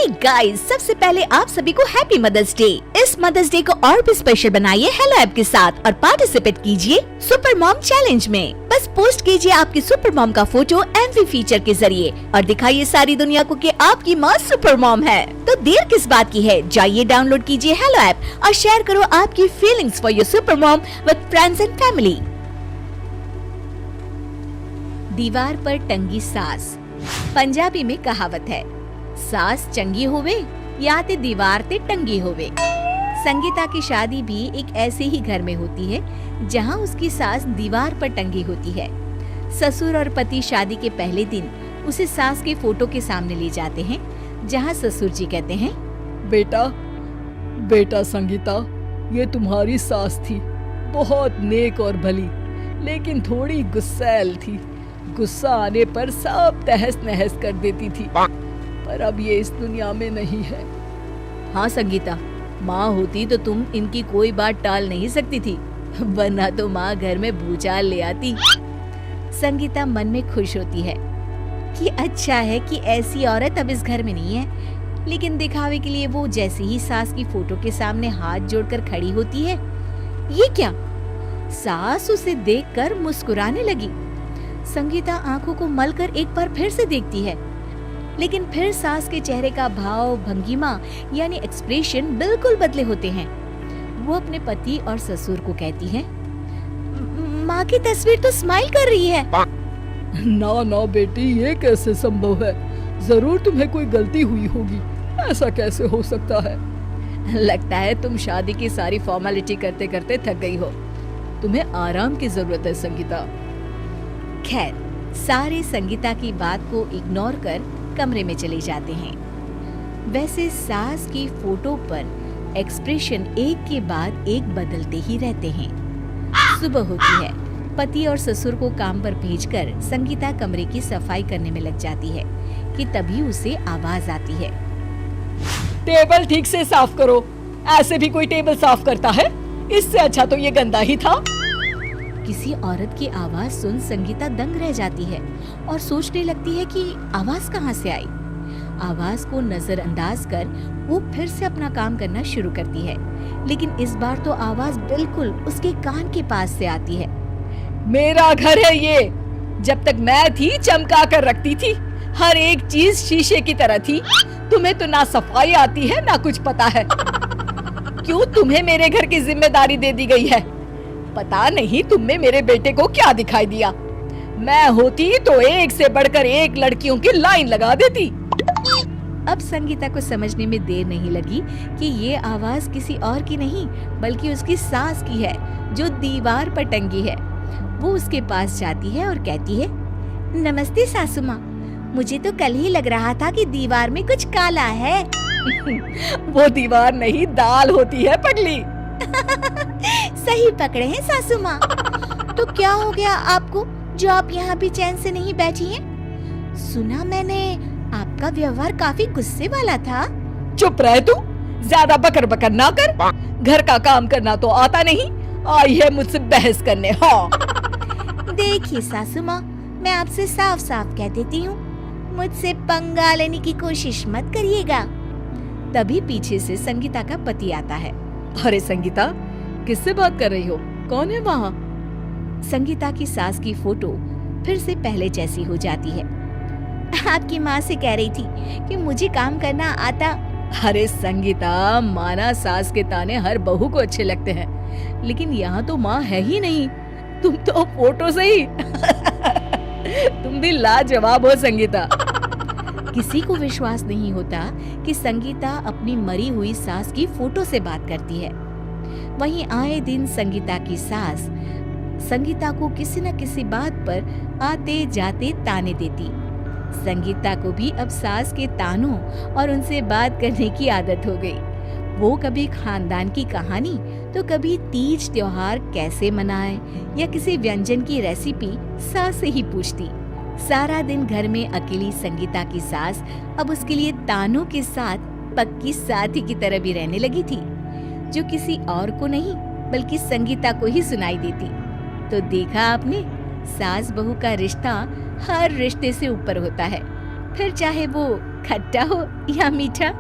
Hey guys, सबसे पहले आप सभी को हैप्पी मदर्स डे। इस मदर्स डे को और भी स्पेशल बनाइए हेलो ऐप के साथ और पार्टिसिपेट कीजिए सुपर मॉम चैलेंज में। बस पोस्ट कीजिए आपकी सुपर मॉम का फोटो एमवी फीचर के जरिए और दिखाइए सारी दुनिया को कि आपकी माँ सुपर मॉम है। तो देर किस बात की है, जाइए डाउनलोड कीजिए हेलो ऐप और शेयर करो आपकी feelings for your super mom with friends and family. दीवार पर टंगी सास। पंजाबी में कहावत है, सास चंगी होवे या ते दीवार ते टंगी होवे। संगीता की शादी भी एक ऐसे ही घर में होती है जहां उसकी सास दीवार पर टंगी होती है। ससुर और पति शादी के पहले दिन उसे सास के फोटो के सामने ले जाते हैं, जहां ससुर जी कहते हैं, बेटा संगीता, ये तुम्हारी सास थी, बहुत नेक और भली, लेकिन थोड़ी गुस्सैल थी। गुस्सा आने पर सब तहस नहस कर देती थी, पर अब ये इस दुनिया में नहीं है। हाँ संगीता, माँ होती तो तुम इनकी कोई बात टाल नहीं सकती थी, वरना तो माँ घर में भूचाल ले आती। संगीता मन में खुश होती है कि अच्छा है कि ऐसी औरत अब इस घर में नहीं है, लेकिन दिखावे के लिए वो जैसे ही सास की फोटो के सामने हाथ जोड़कर खड़ी होती है, ये क्या? सास उसे देखकर मुस्कुराने लगी। संगीता आंखों को मलकर एक बार फिर से देखती है, लेकिन फिर सास के चेहरे का भाव, भंगिमा यानी एक्सप्रेशन बिल्कुल बदले होते हैं। वो अपने पति और ससुर को कहती है, माँ की तस्वीर तो स्माइल कर रही है। ना बेटी, ये कैसे संभव है? जरूर तुम्हें कोई गलती हुई होगी, ऐसा कैसे हो सकता है? लगता है तुम शादी की सारी फॉर्मेलिटी करते करते थक गई हो, तुम्हें आराम की जरूरत है संगीता। खैर, सारे संगीता की बात को इग्नोर कर कमरे में चले जाते हैं। वैसे सास की फोटो पर एक्सप्रेशन एक के बाद एक बदलते ही रहते हैं। सुबह होती है, पति और ससुर को काम पर भेजकर संगीता कमरे की सफाई करने में लग जाती है कि तभी उसे आवाज आती है, टेबल ठीक से साफ करो। ऐसे भी कोई टेबल साफ करता है? इससे अच्छा तो ये गंदा ही था। किसी औरत की आवाज सुन संगीता दंग रह जाती है और सोचने लगती है कि आवाज कहाँ से आई। आवाज को नजरअंदाज कर वो फिर से अपना काम करना शुरू करती है, लेकिन इस बार तो आवाज बिल्कुल उसके कान के पास से आती है। मेरा घर है ये, जब तक मैं थी चमका कर रखती थी, हर एक चीज शीशे की तरह थी। तुम्हें तो ना सफाई आती है ना कुछ पता है। क्यों तुम्हें मेरे घर की जिम्मेदारी दे दी गई है? पता नहीं तुम में मेरे बेटे को क्या दिखाई दिया। मैं होती तो एक से बढ़कर एक लड़कियों की लाइन लगा देती। अब संगीता को समझने में देर नहीं लगी कि ये आवाज किसी और की नहीं बल्कि उसकी सास की है, जो दीवार पर टंगी है। वो उसके पास जाती है और कहती है, नमस्ते सासू माँ, मुझे तो कल ही लग रहा था कि दीवार में कुछ काला है। वो दीवार नहीं, दाल होती है पगली। सही पकड़े हैं सासू माँ। तो क्या हो गया आपको जो आप यहाँ भी चैन से नहीं बैठी हैं? सुना मैंने आपका व्यवहार काफी गुस्से वाला था। चुप रह तू, ज्यादा बकर बकर ना कर। घर का काम करना तो आता नहीं, आई है मुझसे बहस करने। हाँ देखिए सासू माँ, मैं आपसे साफ साफ कह देती हूँ, मुझसे पंगा लेने की कोशिश मत करिएगा। तभी पीछे से संगीता का पति आता है। अरे संगीता, किससे बात कर रही हो? कौन है वहाँ? संगीता की सास की फोटो फिर से पहले जैसी हो जाती है। आपकी माँ से कह रही थी कि मुझे काम करना आता। अरे संगीता, माना सास के ताने हर बहू को अच्छे लगते हैं, लेकिन यहाँ तो माँ है ही नहीं, तुम तो फोटो से ही। तुम भी लाजवाब हो संगीता। किसी को विश्वास नहीं होता कि संगीता अपनी मरी हुई सास की फोटो से बात करती है। वहीं आए दिन संगीता की सास संगीता को किसी न किसी बात पर आते जाते ताने देती। संगीता को भी अब सास के तानों और उनसे बात करने की आदत हो गई। वो कभी खानदान की कहानी तो कभी तीज त्योहार कैसे मनाए या किसी व्यंजन की रेसिपी सास से ही पूछती। सारा दिन घर में अकेली संगीता की सास अब उसके लिए तानों के साथ पक्की साथी की तरह भी रहने लगी थी, जो किसी और को नहीं बल्कि संगीता को ही सुनाई देती। तो देखा आपने, सास बहू का रिश्ता हर रिश्ते से ऊपर होता है, फिर चाहे वो खट्टा हो या मीठा।